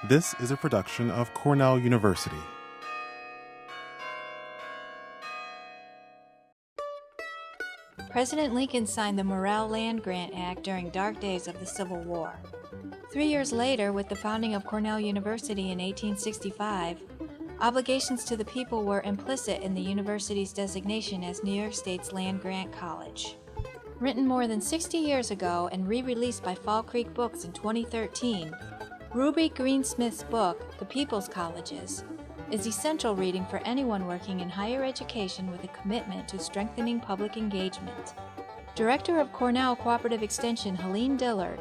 This is a production of Cornell University. President Lincoln signed the Morrill Land Grant Act during dark days of the Civil War. 3 years later, with the founding of Cornell University in 1865, obligations to the people were implicit in the university's designation as New York State's land grant college. Written more than 60 years ago and re-released by Fall Creek Books in 2013, Ruby Greensmith's book, The People's Colleges, is essential reading for anyone working in higher education with a commitment to strengthening public engagement. Director of Cornell Cooperative Extension Helene Dillard,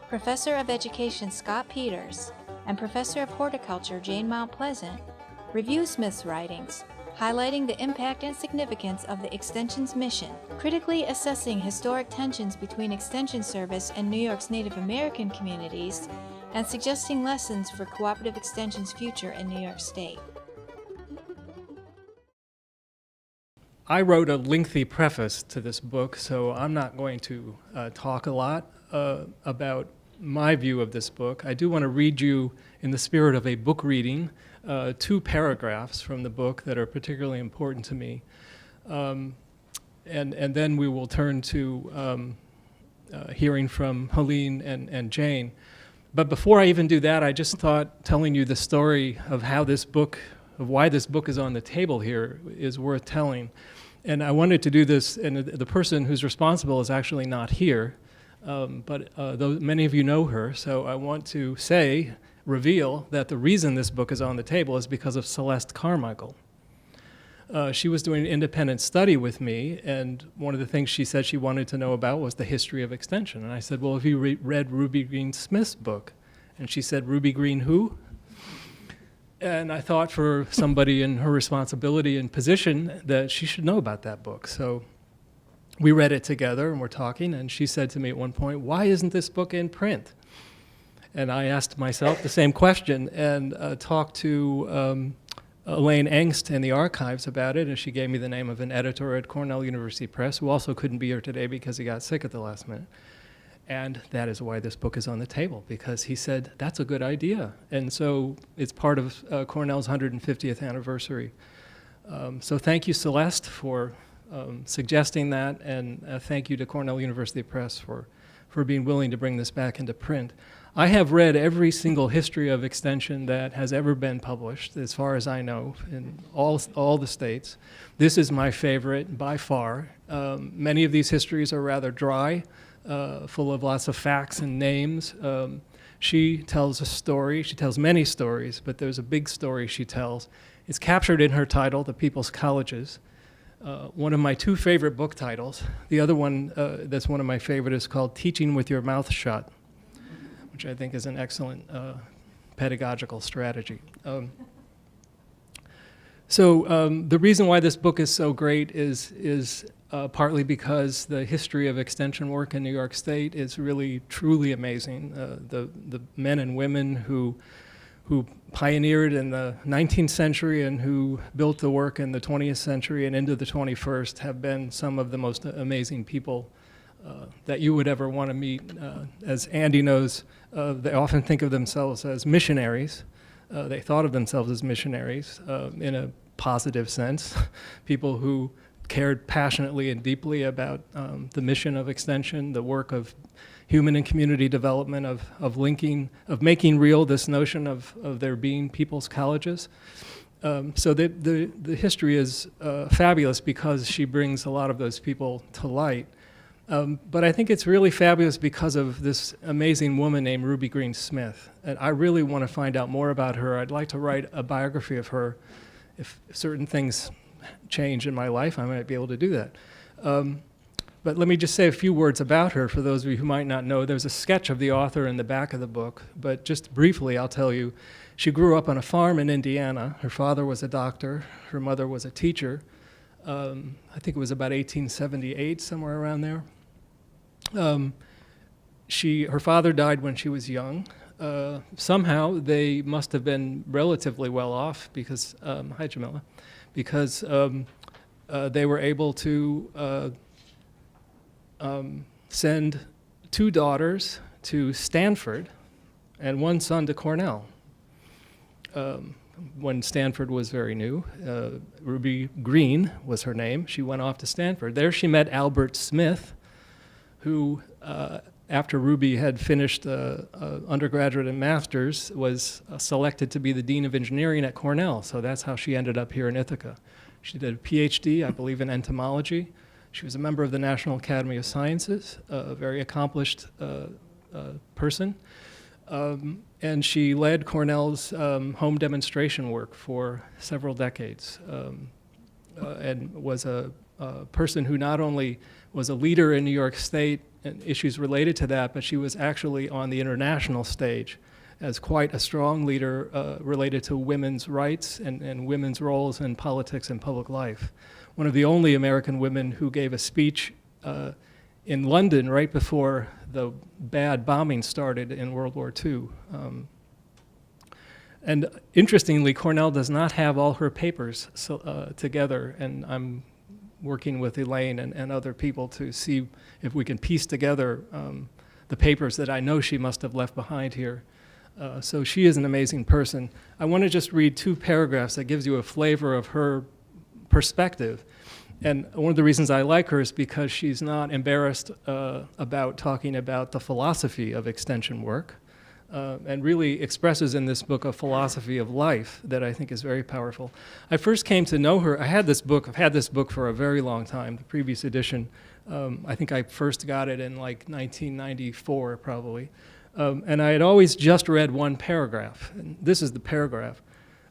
Professor of Education Scott Peters, and Professor of Horticulture Jane Mt.Pleasant review Smith's writings, highlighting the impact and significance of the Extension's mission, critically assessing historic tensions between Extension service and New York's Native American communities, and suggesting lessons for Cooperative Extension's future in New York State. I wrote a lengthy preface to this book, so I'm not going to talk a lot about my view of this book. I do want to read you, in the spirit of a book reading, 2 paragraphs from the book that are particularly important to me. And then we will turn to hearing from Helene and Jane. But before I even do that, I just thought telling you the story of how this book, of why this book is on the table here, is worth telling. And I wanted to do this, and the person who's responsible is actually not here, but though many of you know her, so I want to reveal that the reason this book is on the table is because of Celeste Carmichael. She was doing an independent study with me, and one of the things she said she wanted to know about was the history of extension. And I said, well, have you read Ruby Greensmith's book? And she said, Ruby Green who? And I thought for somebody in her responsibility and position that she should know about that book. So we read it together and we're talking, and she said to me at one point, why isn't this book in print? And I asked myself the same question and talked to Elaine Engst in the archives about it, and she gave me the name of an editor at Cornell University Press who also couldn't be here today because he got sick at the last minute. And that is why this book is on the table, because he said, that's a good idea. And so it's part of Cornell's 150th anniversary. So thank you, Celeste, for suggesting that, and thank you to Cornell University Press for being willing to bring this back into print. I have read every single history of extension that has ever been published, as far as I know, in all the states. This is my favorite by far. Many of these histories are rather dry, full of lots of facts and names. She tells a story. She tells many stories, but there's a big story she tells. It's captured in her title, The People's Colleges. One of my 2 favorite book titles. The other one that's one of my favorite is called Teaching with Your Mouth Shut, which I think is an excellent pedagogical strategy. The reason why this book is so great is partly because the history of extension work in New York State is really, truly amazing. The men and women who pioneered in the 19th century and who built the work in the 20th century and into the 21st have been some of the most amazing people that you would ever want to meet. As Andy knows, they often think of themselves as missionaries. They thought of themselves as missionaries in a positive sense, people who cared passionately and deeply about the mission of extension, the work of human and community development, of making real this notion of there being people's colleges. So the history is fabulous because she brings a lot of those people to light. But I think it's really fabulous because of this amazing woman named Ruby Greensmith. And I really want to find out more about her. I'd like to write a biography of her. If certain things change in my life, I might be able to do that. But let me just say a few words about her for those of you who might not know. There's a sketch of the author in the back of the book, but just briefly I'll tell you, she grew up on a farm in Indiana. Her father was a doctor. Her mother was a teacher. I think it was about 1878, somewhere around there. Her father died when she was young. Somehow they must have been relatively well off because, hi Jamila, because they were able to send 2 daughters to Stanford and 1 son to Cornell. when Stanford was very new. Ruby Green was her name. She went off to Stanford. There she met Albert Smith, who, after Ruby had finished undergraduate and master's, was selected to be the Dean of Engineering at Cornell. So that's how she ended up here in Ithaca. She did a PhD, I believe, in entomology. She was a member of the National Academy of Sciences, a very accomplished person. And she led Cornell's home demonstration work for several decades, and was a person who not only was a leader in New York State and issues related to that, but she was actually on the international stage as quite a strong leader related to women's rights and women's roles in politics and public life. One of the only American women who gave a speech in London right before the bad bombing started in World War II. And interestingly, Cornell does not have all her papers together, and I'm working with Helene and other people to see if we can piece together the papers that I know she must have left behind here. So she is an amazing person. I want to just read 2 paragraphs that gives you a flavor of her perspective. And one of the reasons I like her is because she's not embarrassed about talking about the philosophy of extension work, and really expresses in this book a philosophy of life that I think is very powerful. I first came to know her, I've had this book for a very long time, the previous edition. I think I first got it in like 1994 probably. And I had always just read one paragraph, and this is the paragraph.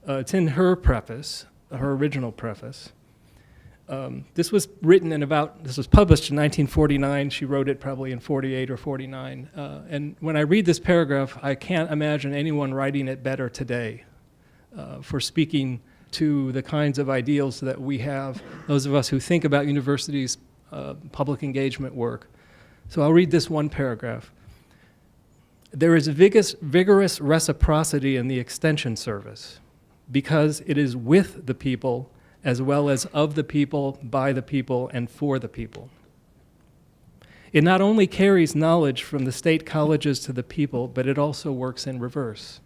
It's in her preface, her original preface. This was published in 1949. She wrote it probably in 48 or 49. And when I read this paragraph, I can't imagine anyone writing it better today for speaking to the kinds of ideals that we have, those of us who think about universities' public engagement work. So I'll read this one paragraph. There is vigorous reciprocity in the extension service because it is with the people as well as of the people, by the people, and for the people. It not only carries knowledge from the state colleges to the people, but it also works in reverse.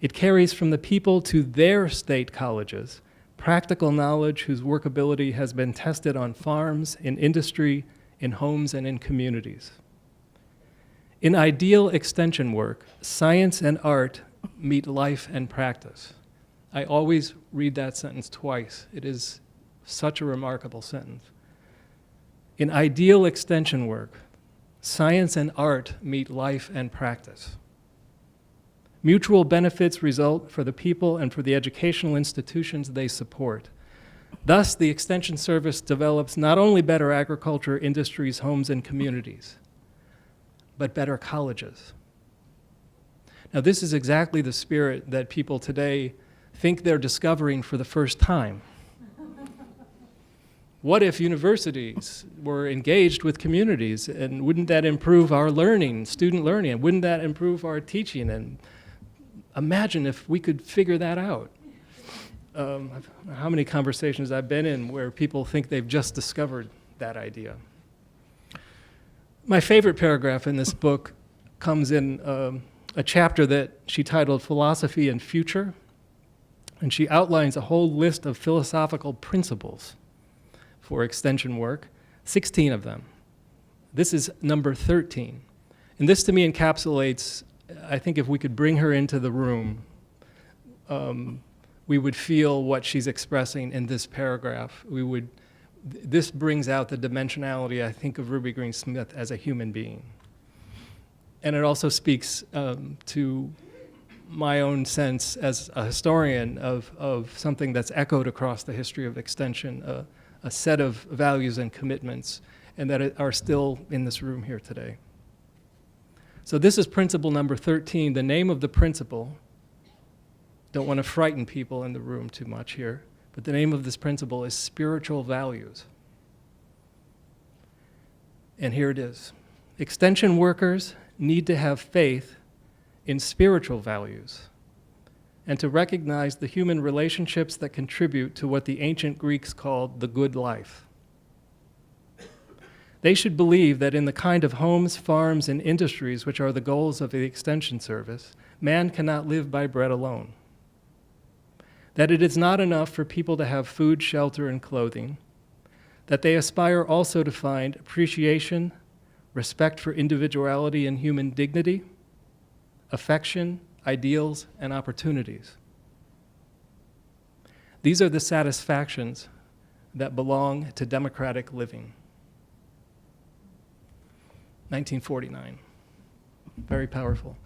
It carries from the people to their state colleges practical knowledge whose workability has been tested on farms, in industry, in homes, and in communities. In ideal extension work, science and art meet life and practice. I always read that sentence twice. It is such a remarkable sentence. In ideal extension work, science and art meet life and practice. Mutual benefits result for the people and for the educational institutions they support. Thus, the Extension Service develops not only better agriculture, industries, homes, and communities, but better colleges. Now, this is exactly the spirit that people today think they're discovering for the first time. What if universities were engaged with communities, and wouldn't that improve our learning, student learning, and wouldn't that improve our teaching? And imagine if we could figure that out. How many conversations I've been in where people think they've just discovered that idea. My favorite paragraph in this book comes in a chapter that she titled Philosophy and Future. And she outlines a whole list of philosophical principles for extension work, 16 of them. This is number 13. And this to me encapsulates, I think if we could bring her into the room, we would feel what she's expressing in this paragraph. This brings out the dimensionality, I think, of Ruby Green Smith as a human being. And it also speaks to my own sense as a historian of something that's echoed across the history of extension, a set of values and commitments, and that are still in this room here today. So this is principle number 13. The name of the principle, don't want to frighten people in the room too much here, but the name of this principle is spiritual values. And here it is. Extension workers need to have faith in spiritual values and to recognize the human relationships that contribute to what the ancient Greeks called the good life. They should believe that in the kind of homes, farms, and industries which are the goals of the Extension Service, man cannot live by bread alone. That it is not enough for people to have food, shelter, and clothing. That they aspire also to find appreciation, respect for individuality and human dignity, affection, ideals, and opportunities. These are the satisfactions that belong to democratic living. 1949. Very powerful.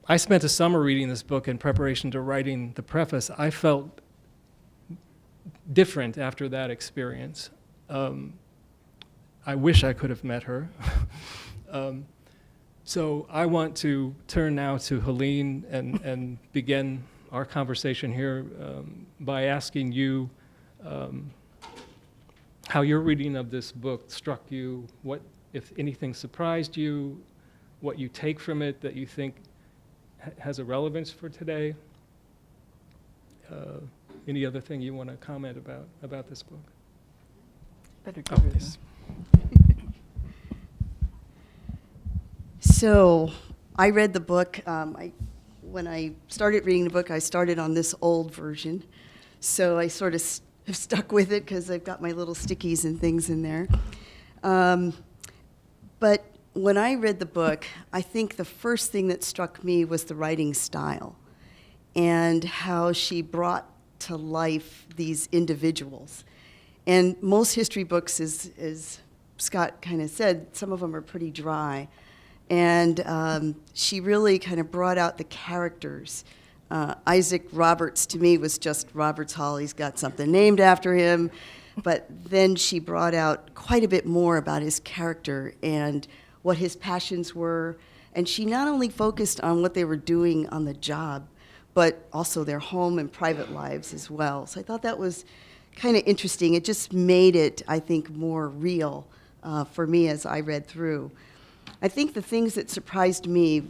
I spent a summer reading this book in preparation to writing the preface. I felt different after that experience. I wish I could have met her. So I want to turn now to Helene and begin our conversation here by asking you how your reading of this book struck you, what, if anything, surprised you, what you take from it that you think has a relevance for today. Any other thing you want to comment about this book? Better give her this. So I read the book. When I started reading the book, I started on this old version. So I sort of have stuck with it because I've got my little stickies and things in there. But when I read the book, I think the first thing that struck me was the writing style and how she brought to life these individuals. And most history books, as Scott kind of said, some of them are pretty dry. And she really kind of brought out the characters. Isaac Roberts, to me, was just Roberts Hall. He's got something named after him. But then she brought out quite a bit more about his character and what his passions were. And she not only focused on what they were doing on the job, but also their home and private lives as well. So I thought that was kind of interesting. It just made it, I think, more real for me as I read through. I think the things that surprised me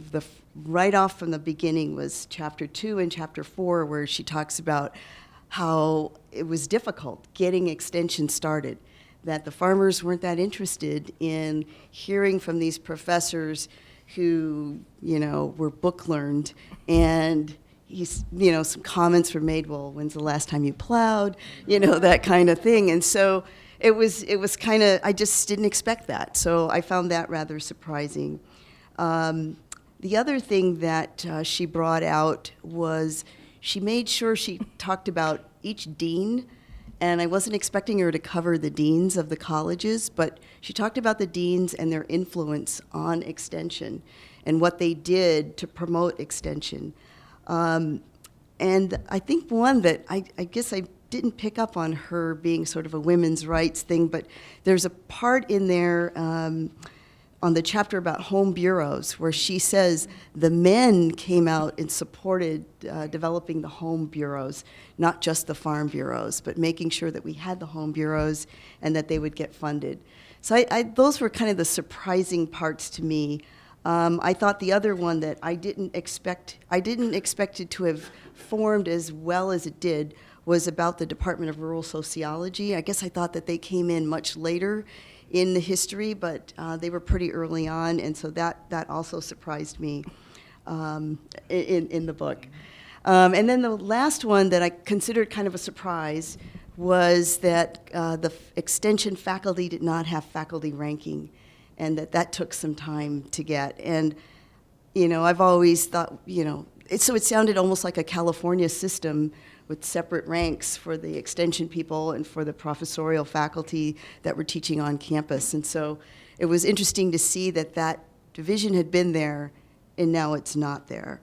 right off from the beginning was chapter 2 and chapter 4, where she talks about how it was difficult getting extension started, that the farmers weren't that interested in hearing from these professors who, were book learned, and some comments were made, well, when's the last time you plowed, that kind of thing. And so it was kind of, I just didn't expect that. So I found that rather surprising. The other thing that she brought out was she made sure she talked about each dean, and I wasn't expecting her to cover the deans of the colleges, but she talked about the deans and their influence on extension and what they did to promote extension. And I think one that I guess I didn't pick up on her being sort of a women's rights thing, but there's a part in there on the chapter about home bureaus where she says the men came out and supported developing the home bureaus, not just the farm bureaus, but making sure that we had the home bureaus and that they would get funded. So those were kind of the surprising parts to me. I thought the other one that I didn't expect it to have formed as well as it did was about the Department of Rural Sociology. I guess I thought that they came in much later in the history, but they were pretty early on, and so that also surprised me in the book. And then the last one that I considered kind of a surprise was that the extension faculty did not have faculty ranking, and that took some time to get. And, I've always thought, so it sounded almost like a California system with separate ranks for the extension people and for the professorial faculty that were teaching on campus. And so it was interesting to see that division had been there and now it's not there.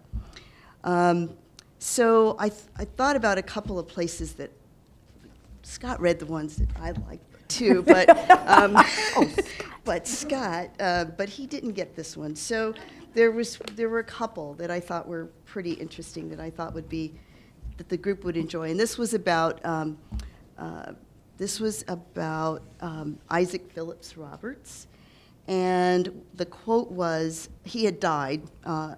So I thought about a couple of places that Scott read the ones that I liked too, but but he didn't get this one. So there were a couple that I thought were pretty interesting that I thought that the group would enjoy, and this was about Isaac Phillips Roberts, and the quote was, he had died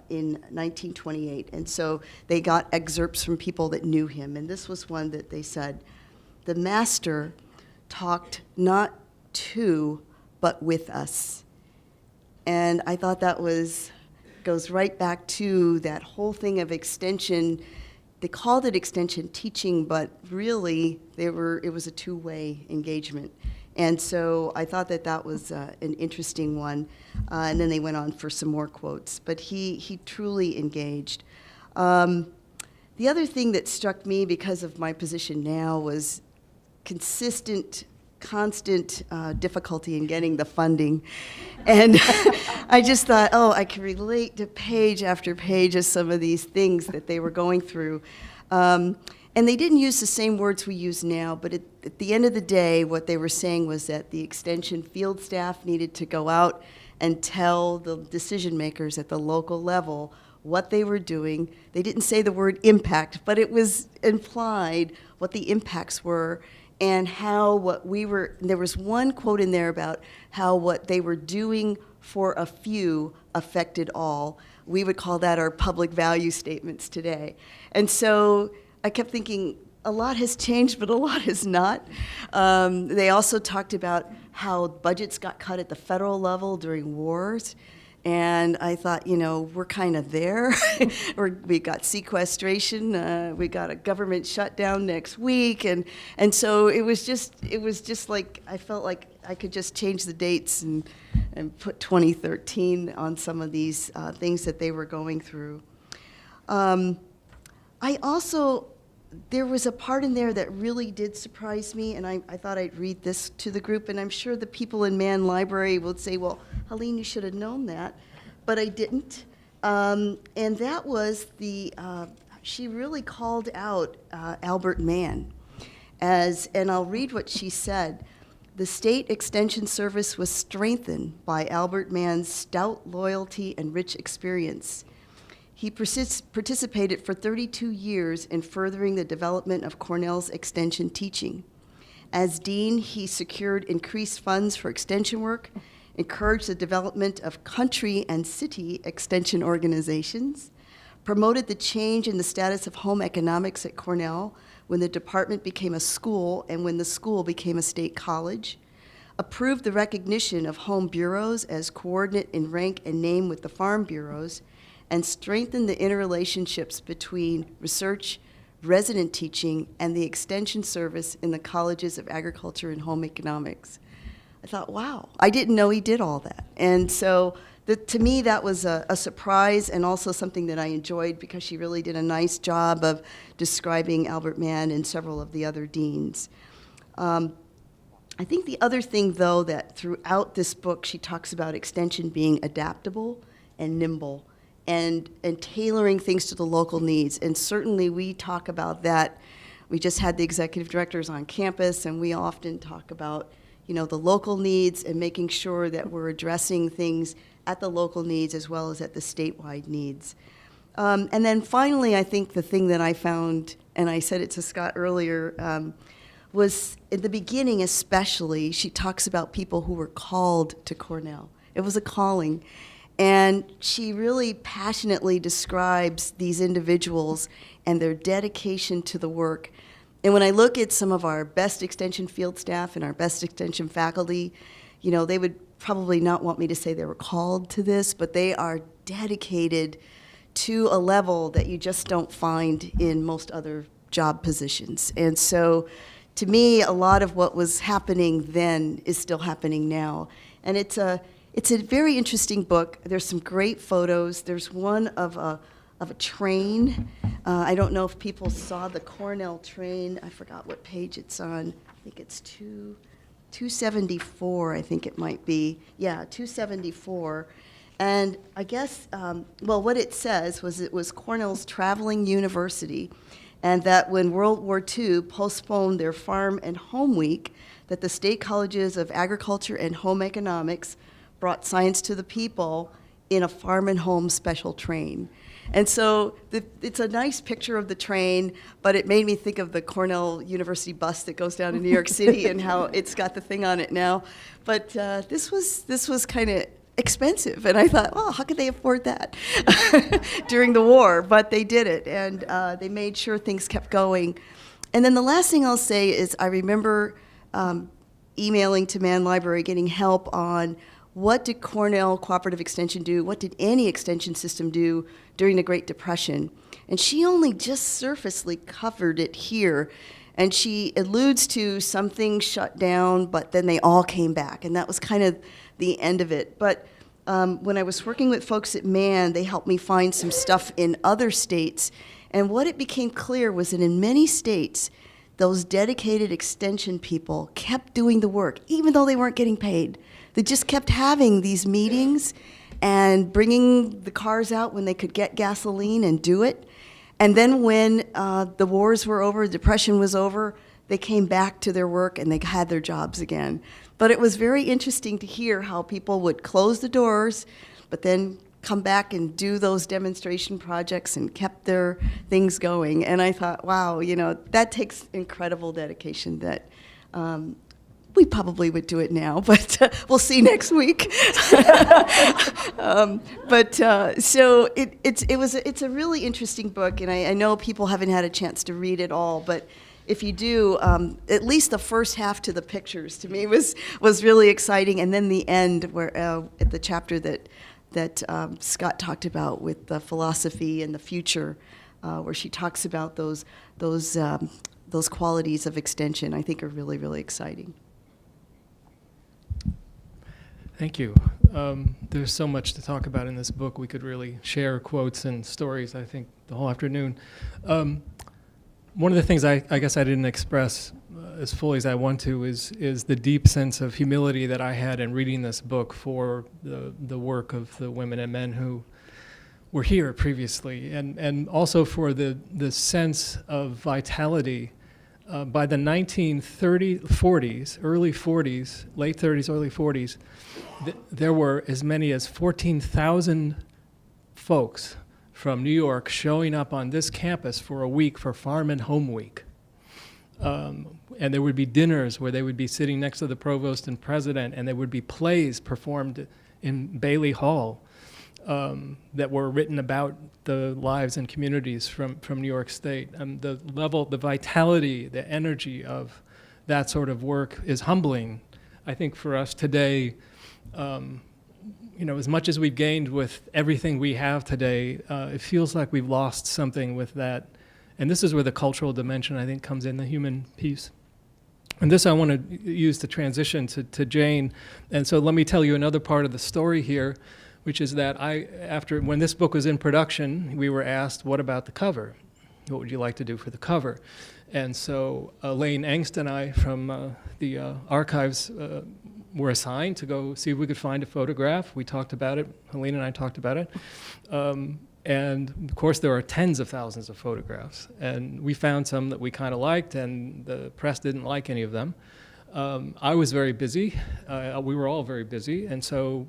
in 1928, and so they got excerpts from people that knew him, and this was one that they said, the master talked not to, but with us. And I thought that goes right back to that whole thing of extension. They called it extension teaching, but really it was a two-way engagement. And so I thought that was an interesting one. And then they went on for some more quotes. But he truly engaged. The other thing that struck me because of my position now was constant difficulty in getting the funding. And I just thought, I can relate to page after page of some of these things that they were going through. And they didn't use the same words we use now, but at the end of the day, what they were saying was that the extension field staff needed to go out and tell the decision makers at the local level what they were doing. They didn't say the word impact, but it was implied what the impacts were and how there was one quote in there about how what they were doing for a few affected all. We would call that our public value statements today. And so I kept thinking, a lot has changed, but a lot has not. They also talked about how budgets got cut at the federal level during wars. And I thought, we're kind of there. We got sequestration. We got a government shutdown next week, and so it was just like I felt like I could just change the dates and put 2013 on some of these things that they were going through. There was a part in there that really did surprise me, and I thought I'd read this to the group, and I'm sure the people in Mann Library would say, well, Helene, you should have known that, but I didn't. And that was she really called out Albert Mann and I'll read what she said. The state extension service was strengthened by Albert Mann's stout loyalty and rich experience. He participated for 32 years in furthering the development of Cornell's extension teaching. As dean, he secured increased funds for extension work, encouraged the development of country and city extension organizations, promoted the change in the status of home economics at Cornell when the department became a school and when the school became a state college, approved the recognition of home bureaus as coordinate in rank and name with the farm bureaus, and strengthen the interrelationships between research, resident teaching, and the extension service in the colleges of agriculture and home economics. I thought, wow, I didn't know he did all that. And so to me, that was a surprise and also something that I enjoyed because she really did a nice job of describing Albert Mann and several of the other deans. I think the other thing, though, that throughout this book, she talks about extension being adaptable and nimble, and tailoring things to the local needs. And certainly we talk about that. We just had the executive directors on campus, and we often talk about, the local needs and making sure that we're addressing things at the local needs as well as at the statewide needs. And then finally, I think the thing that I found, and I said it to Scott earlier, was in the beginning especially, she talks about people who were called to Cornell. It was a calling. And she really passionately describes these individuals and their dedication to the work. And when I look at some of our best extension field staff and our best extension faculty, they would probably not want me to say they were called to this, but they are dedicated to a level that you just don't find in most other job positions. And so to me, a lot of what was happening then is still happening now. And it's a very interesting book. There's some great photos. There's one of a train. I don't know if people saw the Cornell train. I forgot what page it's on. I think it's 274, I think it might be. Yeah, 274. And I guess, what it says was it was Cornell's traveling university, and that when World War II postponed their farm and home week, that the state colleges of agriculture and home economics brought science to the people in a farm and home special train. And so it's a nice picture of the train, but it made me think of the Cornell University bus that goes down to New York City and how it's got the thing on it now. But this was kind of expensive, and I thought, well, how could they afford that during the war? But they did it, and they made sure things kept going. And then the last thing I'll say is I remember emailing to Mann Library, getting help on what did Cornell Cooperative Extension do, what did any extension system do during the Great Depression. And she only just surfacely covered it here. And she alludes to some things shut down, but then they all came back. And that was kind of the end of it. But when I was working with folks at Mann, they helped me find some stuff in other states. And what it became clear was that in many states, those dedicated extension people kept doing the work, even though they weren't getting paid. They just kept having these meetings and bringing the cars out when they could get gasoline and do it. And then when the wars were over, the Depression was over, they came back to their work and they had their jobs again. But it was very interesting to hear how people would close the doors, but then come back and do those demonstration projects and kept their things going. And I thought, wow, that takes incredible dedication that we probably would do it now, but we'll see next week. So it's a really interesting book, and I know people haven't had a chance to read it all, but if you do, at least the first half to the pictures to me was really exciting, and then the end where at the chapter that Scott talked about with the philosophy and the future, where she talks about those qualities of extension, I think are really, really exciting. Thank you. There's so much to talk about in this book. We could really share quotes and stories, I think, the whole afternoon. One of the things I guess I didn't express as fully as I want to is the deep sense of humility that I had in reading this book for the work of the women and men who were here previously, and also for the sense of vitality. By the 1940s, early 40s, late 30s, early 40s, there were as many as 14,000 folks from New York showing up on this campus for a week for Farm and Home Week. And there would be dinners where they would be sitting next to the provost and president, and there would be plays performed in Bailey Hall that were written about the lives and communities from New York State. And the level, the vitality, the energy of that sort of work is humbling, I think, for us today. As much as we've gained with everything we have today, it feels like we've lost something with that. And this is where the cultural dimension, I think, comes in, the human piece. And this I want to use to transition to Jane. And so let me tell you another part of the story here, which is that when this book was in production, we were asked, what about the cover? What would you like to do for the cover? And so Elaine Engst and I from the archives were assigned to go see if we could find a photograph. We talked about it. Helene and I talked about it. And of course, there are tens of thousands of photographs. And we found some that we kind of liked, and the press didn't like any of them. I was very busy. We were all very busy. And so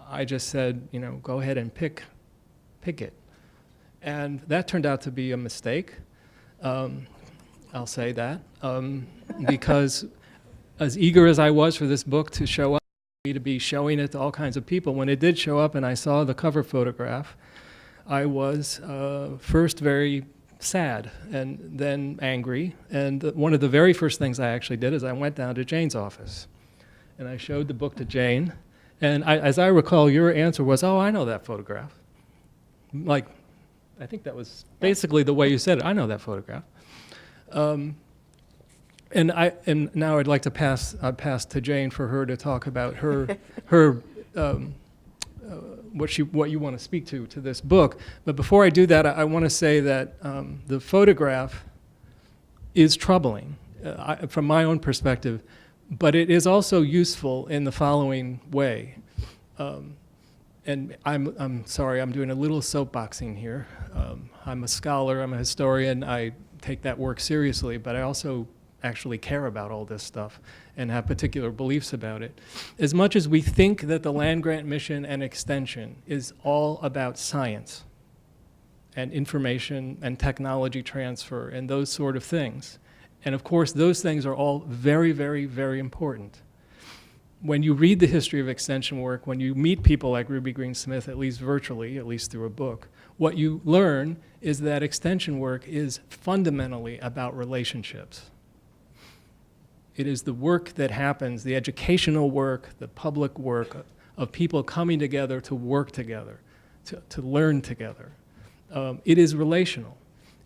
I just said, go ahead and pick it. And that turned out to be a mistake. I'll say that. Because as eager as I was for this book to show up, to be showing it to all kinds of people, when it did show up and I saw the cover photograph, I was first very sad and then angry. And one of the very first things I actually did is I went down to Jane's office. And I showed the book to Jane. And as I recall, your answer was, oh, I know that photograph. I think that was basically the way you said it. I know that photograph. And now I'd like to pass to Jane for her to talk about her what you want to speak to this book. But before I do that, I want to say that the photograph is troubling from my own perspective, but it is also useful in the following way. And I'm sorry, I'm doing a little soapboxing here. I'm a scholar, I'm a historian, I take that work seriously, but I also actually care about all this stuff and have particular beliefs about it. As much as we think that the land grant mission and extension is all about science and information and technology transfer and those sort of things, and of course those things are all very, very, very important. When you read the history of extension work, when you meet people like Ruby Green Smith, at least virtually, at least through a book, what you learn is that extension work is fundamentally about relationships. It is the work that happens, the educational work, the public work of people coming together to work together, to learn together. It is relational.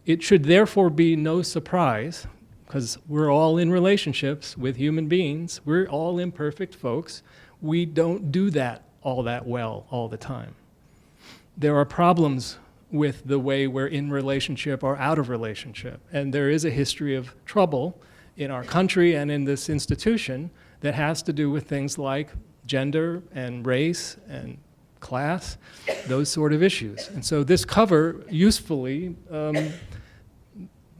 It should therefore be no surprise, because we're all in relationships with human beings. We're all imperfect folks. We don't do that all that well all the time. There are problems with the way we're in relationship or out of relationship. And there is a history of trouble in our country and in this institution that has to do with things like gender and race and class, those sort of issues. And so this cover usefully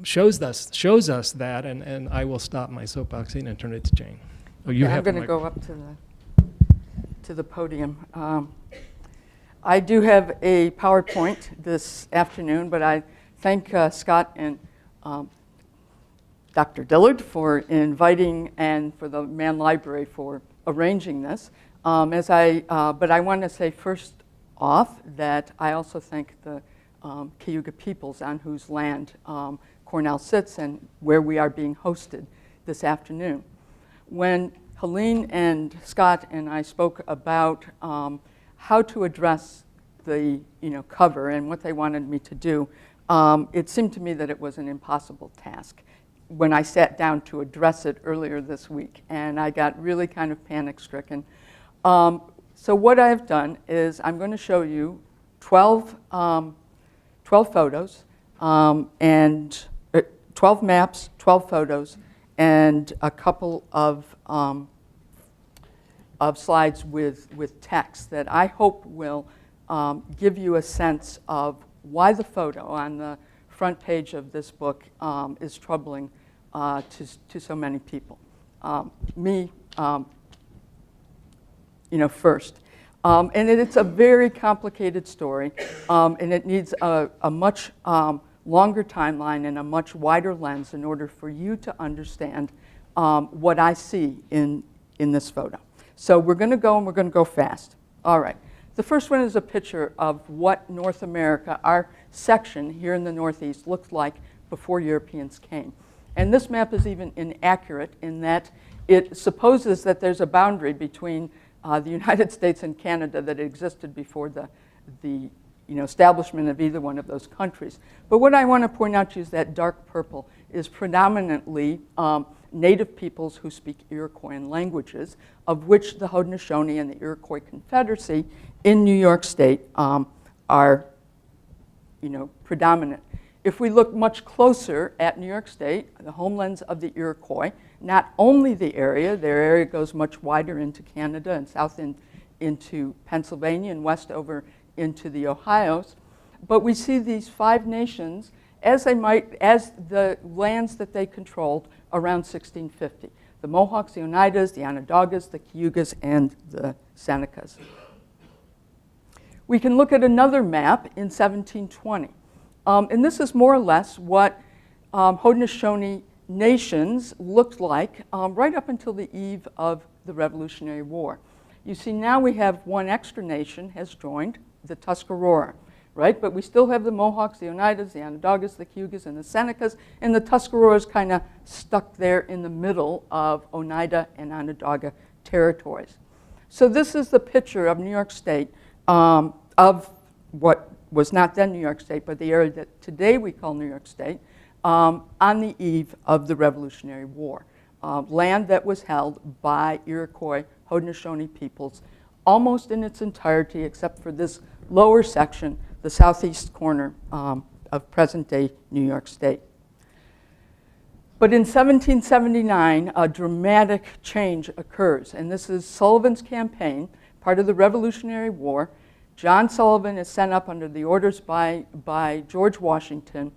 shows us that, and I will stop my soapboxing and turn it to Jane. Oh, you have I'm going to go up to the podium. I do have a PowerPoint this afternoon, but I thank Scott and Dr. Dillard for inviting and for the Mann Library for arranging this. But I want to say first off that I also thank the Cayuga peoples on whose land Cornell sits and where we are being hosted this afternoon. When Helene and Scott and I spoke about how to address the cover and what they wanted me to do, it seemed to me that it was an impossible task when I sat down to address it earlier this week, and I got really kind of panic-stricken. So what I've done is I'm going to show you 12 photos and 12 maps, 12 photos, and a couple of slides with text that I hope will give you a sense of why the photo on the front page of this book is troubling to so many people. Me, first. And it's a very complicated story, and it needs a much longer timeline and a much wider lens in order for you to understand what I see in this photo. So we're going to go, and we're going to go fast. All right. The first one is a picture of what North America, our section here in the Northeast, looked like before Europeans came. And this map is even inaccurate in that it supposes that there's a boundary between the United States and Canada that existed before the establishment of either one of those countries. But what I want to point out to you is that dark purple is predominantly native peoples who speak Iroquoian languages, of which the Haudenosaunee and the Iroquois Confederacy in New York State are predominant. If we look much closer at New York State, the homelands of the Iroquois, not only the area, their area goes much wider into Canada and south into Pennsylvania and west over into the Ohios, but we see these five nations as the lands that they controlled around 1650. The Mohawks, the Oneidas, the Onondagas, the Cayugas, and the Senecas. We can look at another map in 1720. And this is more or less what Haudenosaunee nations looked like right up until the eve of the Revolutionary War. You see, now we have one extra nation has joined, the Tuscarora, right? But we still have the Mohawks, the Oneidas, the Onondagas, the Cayugas, and the Senecas, and the Tuscarora is kind of stuck there in the middle of Oneida and Onondaga territories. So this is the picture of New York State, of what was not then New York State, but the area that today we call New York State, on the eve of the Revolutionary War. Land that was held by Iroquois Haudenosaunee peoples almost in its entirety, except for this lower section, the southeast corner of present-day New York State. But in 1779, a dramatic change occurs, and this is Sullivan's campaign, part of the Revolutionary War. John Sullivan is sent up under the orders by George Washington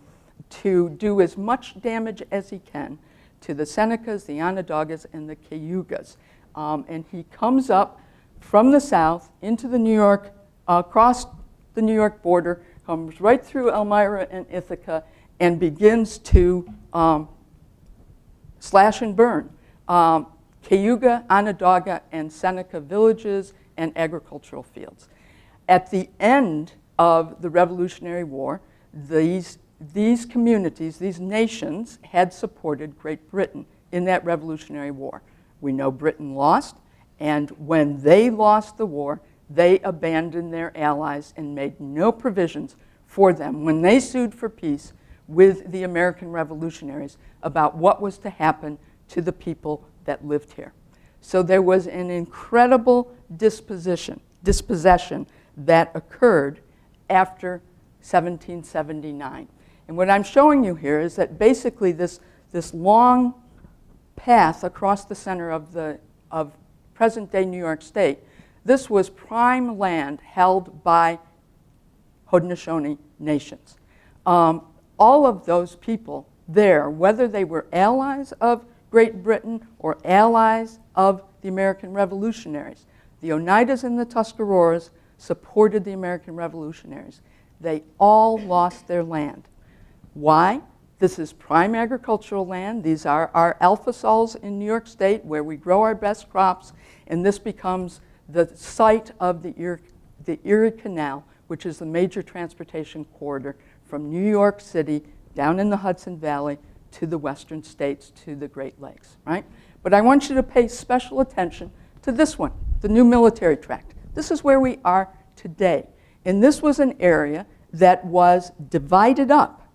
to do as much damage as he can to the Senecas, the Onondagas, and the Cayugas. And he comes up from the south into the New York, across the New York border, comes right through Elmira and Ithaca, and begins to slash and burn Cayuga, Onondaga, and Seneca villages and agricultural fields. At the end of the Revolutionary War, these communities, these nations, had supported Great Britain in that Revolutionary War. We know Britain lost, and when they lost the war, they abandoned their allies and made no provisions for them when they sued for peace with the American revolutionaries about what was to happen to the people that lived here. So there was an incredible dispossession that occurred after 1779. And what I'm showing you here is that basically this long path across the center of present-day New York State, this was prime land held by Haudenosaunee nations. All of those people there, whether they were allies of Great Britain or allies of the American revolutionaries, the Oneidas and the Tuscaroras supported the American revolutionaries. They all lost their land. Why? This is prime agricultural land. These are our alpha sols in New York State where we grow our best crops, and this becomes the site of the Erie Canal, which is the major transportation corridor from New York City down in the Hudson Valley to the western states, to the Great Lakes, right? But I want you to pay special attention to this one, the new military tract. This is where we are today. And this was an area that was divided up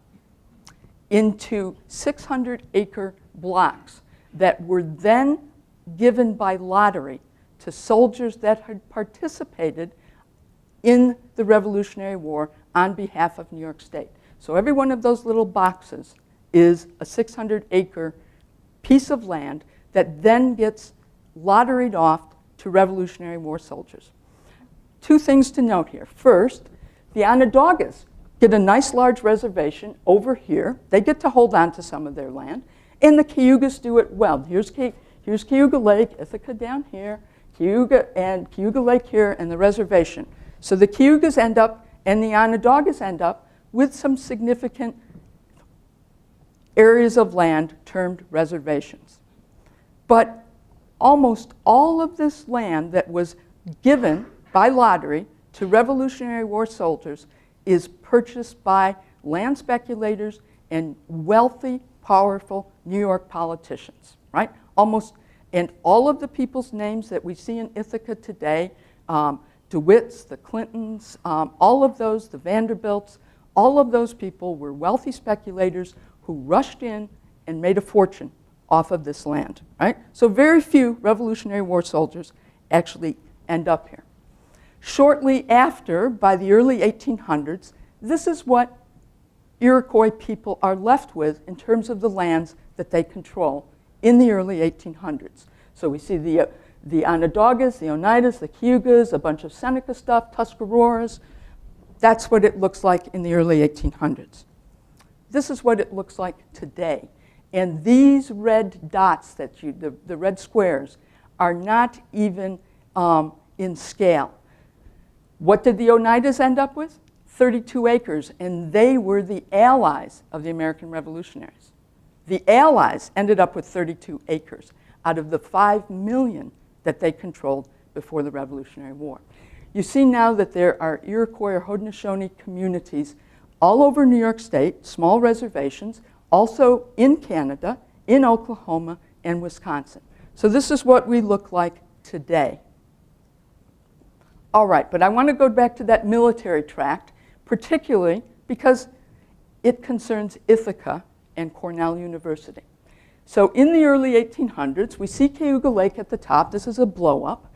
into 600-acre blocks that were then given by lottery to soldiers that had participated in the Revolutionary War on behalf of New York State. So every one of those little boxes is a 600-acre piece of land that then gets lotteried off to Revolutionary War soldiers. Two things to note here. First, the Onondagas get a nice large reservation over here. They get to hold on to some of their land. And the Cayugas do it well. Here's Cayuga Lake, Ithaca down here, Cayuga Lake here, and the reservation. So the Cayugas end up, and the Onondagas end up, with some significant areas of land termed reservations. But almost all of this land that was given by lottery to Revolutionary War soldiers is purchased by land speculators and wealthy, powerful New York politicians, right? And all of the people's names that we see in Ithaca today, DeWitts, the Clintons, all of those, the Vanderbilts, all of those people were wealthy speculators who rushed in and made a fortune off of this land, right? So very few Revolutionary War soldiers actually end up here. Shortly after, by the early 1800s, this is what Iroquois people are left with in terms of the lands that they control in the early 1800s. So we see the Onondagas, the Oneidas, the Cayugas, a bunch of Seneca stuff, Tuscaroras. That's what it looks like in the early 1800s. This is what it looks like today. And these red dots, the red squares, are not even in scale. What did the Oneidas end up with? 32 acres, and they were the allies of the American revolutionaries. The allies ended up with 32 acres out of the 5 million that they controlled before the Revolutionary War. You see now that there are Iroquois or Haudenosaunee communities all over New York State, small reservations, also in Canada, in Oklahoma, and Wisconsin. So this is what we look like today. All right, but I want to go back to that military tract, particularly because it concerns Ithaca and Cornell University. So in the early 1800s, we see Cayuga Lake at the top. This is a blow-up.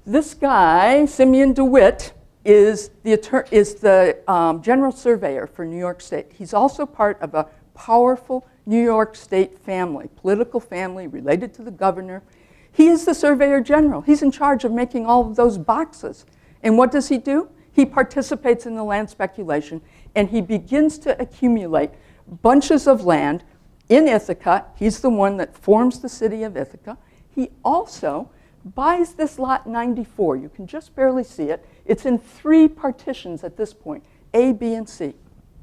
This guy, Simeon DeWitt, is the general surveyor for New York State. He's also part of a powerful New York State family, political family related to the governor. He is the surveyor general. He's in charge of making all of those boxes. And what does he do? He participates in the land speculation, and he begins to accumulate bunches of land in Ithaca. He's the one that forms the city of Ithaca. He also buys this lot 94. You can just barely see it. It's in 3 partitions at this point, A, B, and C.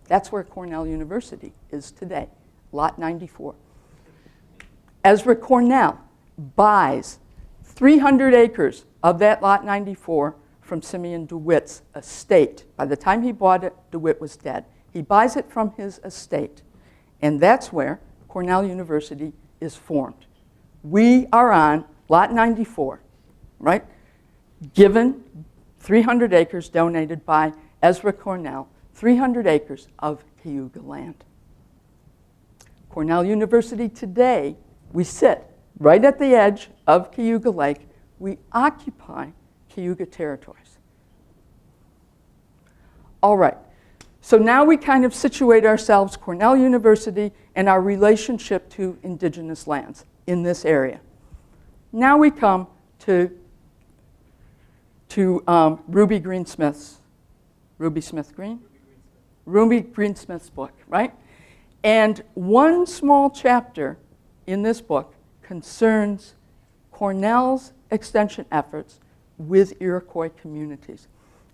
That's where Cornell University is today, lot 94. Ezra Cornell buys 300 acres of that lot 94 from Simeon DeWitt's estate. By the time he bought it, DeWitt was dead. He buys it from his estate. And that's where Cornell University is formed. We are on lot 94, right? Given 300 acres donated by Ezra Cornell, 300 acres of Cayuga land. Cornell University today, we sit right at the edge of Cayuga Lake. We occupy Cayuga territories. All right, so now we kind of situate ourselves, Cornell University, and our relationship to indigenous lands in this area. Now we come to Ruby Greensmith's book, right? And one small chapter in this book concerns Cornell's extension efforts with Iroquois communities.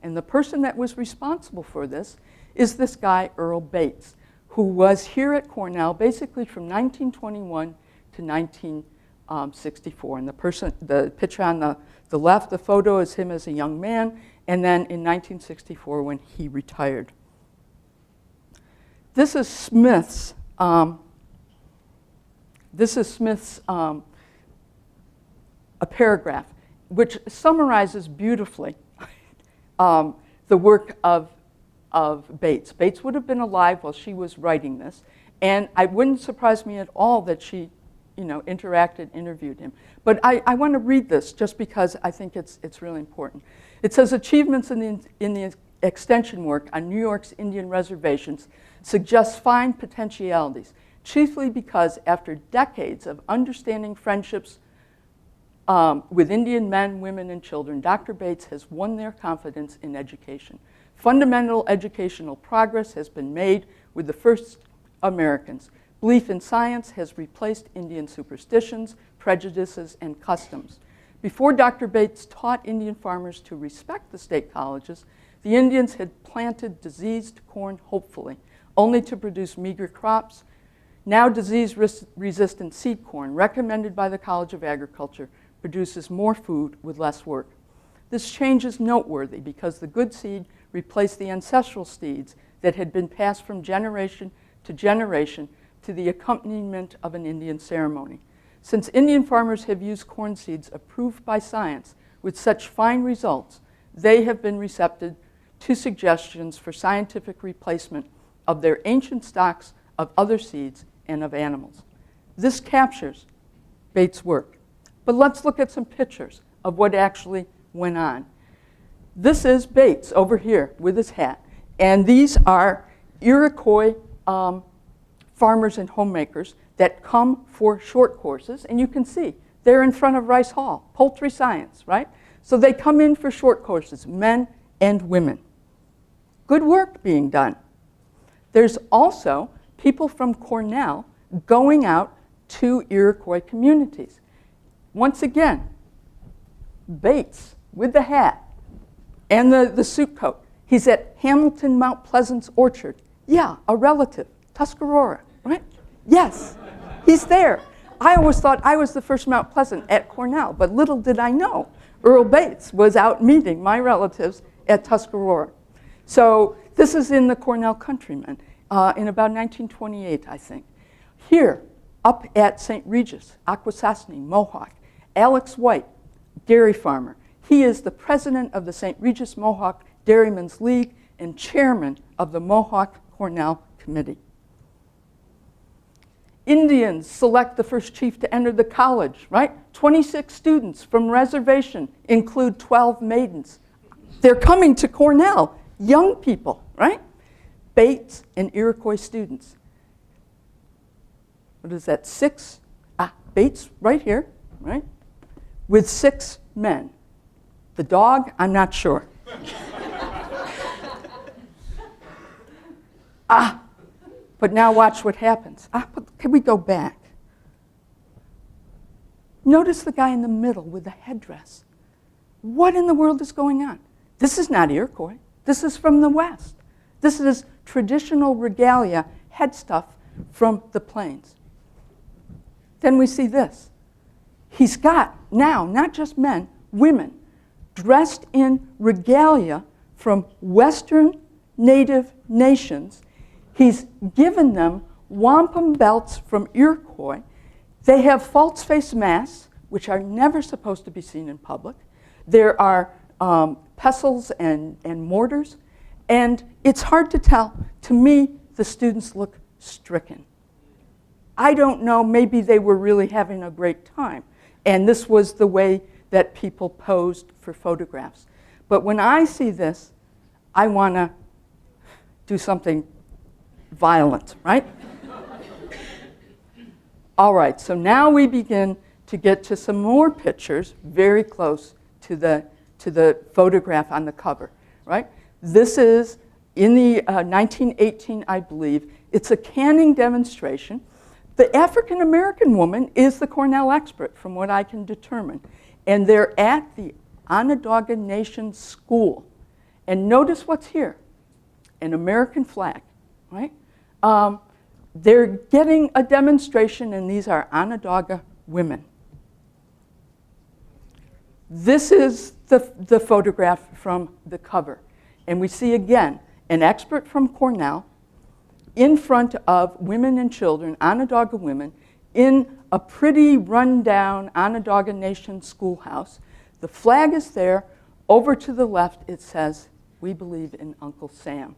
And the person that was responsible for this is this guy, Earl Bates, who was here at Cornell basically from 1921 to 1964. And the picture on the left, the photo is him as a young man, and then in 1964 when he retired. This is Smith's a paragraph which summarizes beautifully the work of Bates. Bates would have been alive while she was writing this, and it wouldn't surprise me at all that she, interacted, interviewed him. But I want to read this just because I think it's really important. It says, achievements in the extension work on New York's Indian reservations suggest fine potentialities, chiefly because after decades of understanding friendships with Indian men, women, and children, Dr. Bates has won their confidence in education. Fundamental educational progress has been made with the first Americans. Belief in science has replaced Indian superstitions, prejudices, and customs. Before Dr. Bates taught Indian farmers to respect the state colleges, the Indians had planted diseased corn hopefully, only to produce meager crops. Now disease-resistant seed corn, recommended by the College of Agriculture, produces more food with less work. This change is noteworthy because the good seed replaced the ancestral seeds that had been passed from generation to generation to the accompaniment of an Indian ceremony. Since Indian farmers have used corn seeds approved by science with such fine results, they have been receptive to suggestions for scientific replacement of their ancient stocks of other seeds and of animals. This captures Bates' work. But let's look at some pictures of what actually went on. This is Bates over here with his hat. And these are Iroquois farmers and homemakers that come for short courses. And you can see they're in front of Rice Hall, poultry science, right? So they come in for short courses, men and women. Good work being done. There's also people from Cornell going out to Iroquois communities. Once again, Bates with the hat and the suit coat. He's at Hamilton Mt.Pleasant's orchard. Yeah, a relative, Tuscarora, right? Yes, he's there. I always thought I was the first Mount Pleasant at Cornell, but little did I know Earl Bates was out meeting my relatives at Tuscarora. So this is in the Cornell Countryman in about 1928, I think. Here, up at St. Regis, Akwesasne, Mohawk, Alex White, dairy farmer. He is the president of the St. Regis Mohawk Dairymen's League and chairman of the Mohawk Cornell Committee. Indians select the first chief to enter the college, right? 26 students from reservation include 12 maidens. They're coming to Cornell, young people, right? Bates and Iroquois students. What is that, 6? Bates right here, right? With 6 men. The dog, I'm not sure. But now watch what happens. But can we go back? Notice the guy in the middle with the headdress. What in the world is going on? This is not Iroquois. This is from the West. This is traditional regalia, head stuff from the plains. Then we see this. He's got now, not just men, women, dressed in regalia from Western native nations. He's given them wampum belts from Iroquois. They have false face masks, which are never supposed to be seen in public. There are pestles and mortars, and it's hard to tell. To me, the students look stricken. I don't know, maybe they were really having a great time, and this was the way that people posed for photographs. But when I see this, I want to do something violent, right? All right, so now we begin to get to some more pictures very close to the photograph on the cover, right? This is in the 1918, I believe. It's a canning demonstration. The African-American woman is the Cornell expert, from what I can determine. And they're at the Onondaga Nation School. And notice what's here, an American flag, right? They're getting a demonstration, and these are Onondaga women. This is the photograph from the cover. And we see, again, an expert from Cornell in front of women and children, Onondaga women, in a pretty rundown Onondaga Nation schoolhouse. The flag is there. Over to the left, it says, "We believe in Uncle Sam."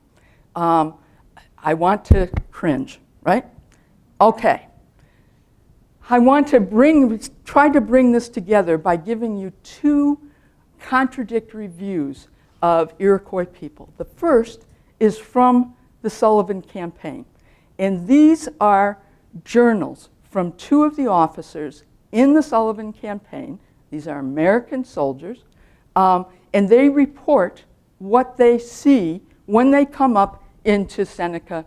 I want to cringe, right? Okay. I want to try to bring this together by giving you two contradictory views of Iroquois people. The first is from the Sullivan Campaign. And these are journals from two of the officers in the Sullivan Campaign. These are American soldiers. And they report what they see when they come up into Seneca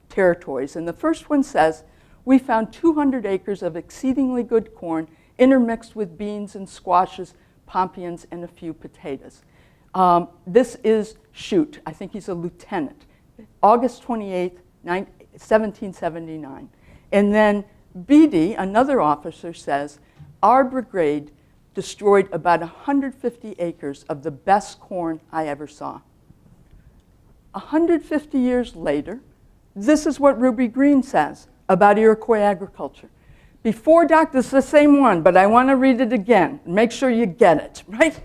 territories. And the first one says, "We found 200 acres of exceedingly good corn intermixed with beans and squashes, pompions, and a few potatoes." This is Shute. I think he's a lieutenant. August 28th, 1779. And then Beatty, another officer, says, "Our brigade destroyed about 150 acres of the best corn I ever saw." 150 years later, this is what Ruby Green says about Iroquois agriculture. Before this is the same one, but I want to read it again. Make sure you get it, right?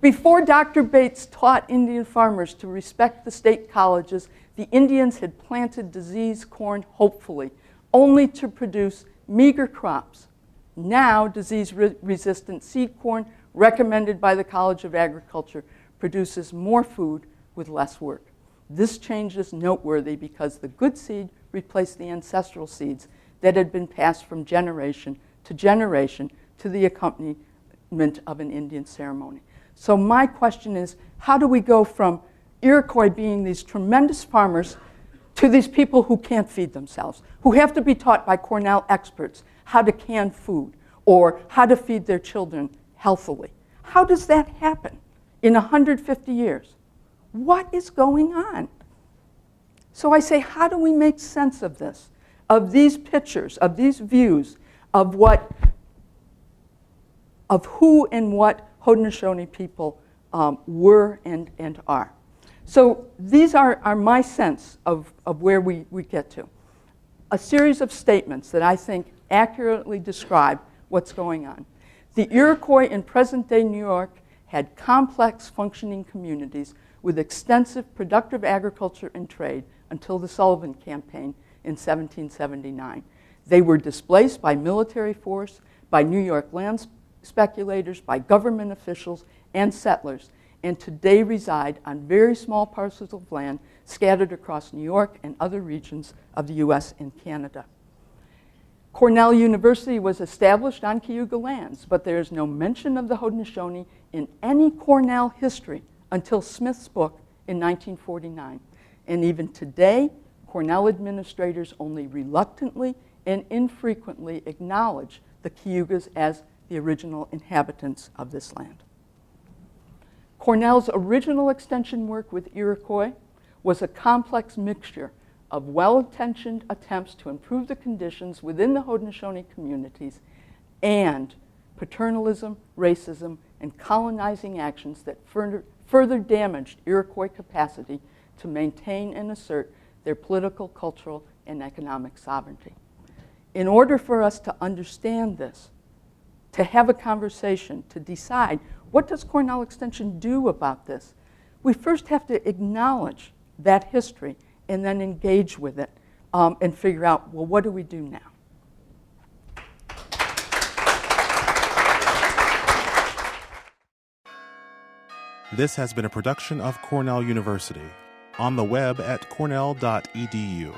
Before Dr. Bates taught Indian farmers to respect the state colleges, the Indians had planted diseased corn hopefully, only to produce meager crops. Now, disease-resistant seed corn, recommended by the College of Agriculture, produces more food with less work. This change is noteworthy because the good seed replaced the ancestral seeds that had been passed from generation to the accompaniment of an Indian ceremony. So my question is, how do we go from Iroquois being these tremendous farmers to these people who can't feed themselves, who have to be taught by Cornell experts how to can food or how to feed their children healthily? How does that happen in 150 years? What is going on? So I say, how do we make sense of this, of these pictures, of these views, of who and what Haudenosaunee people were and are? So these are my sense of where we get to. A series of statements that I think accurately describe what's going on. The Iroquois in present-day New York had complex functioning communities with extensive productive agriculture and trade until the Sullivan Campaign in 1779. They were displaced by military force, by New York land speculators, by government officials and settlers, and today reside on very small parcels of land scattered across New York and other regions of the US and Canada. Cornell University was established on Cayuga lands, but there is no mention of the Haudenosaunee in any Cornell history until Smith's book in 1949. And even today, Cornell administrators only reluctantly and infrequently acknowledge the Cayugas as the original inhabitants of this land. Cornell's original extension work with Iroquois was a complex mixture of well-intentioned attempts to improve the conditions within the Haudenosaunee communities and paternalism, racism, and colonizing actions that further damaged Iroquois capacity to maintain and assert their political, cultural, and economic sovereignty. in order for us to understand this, to have a conversation, to decide what does Cornell Extension do about this, we first have to acknowledge that history and then engage with it and figure out, well, what do we do now? This has been a production of Cornell University. On the web at cornell.edu.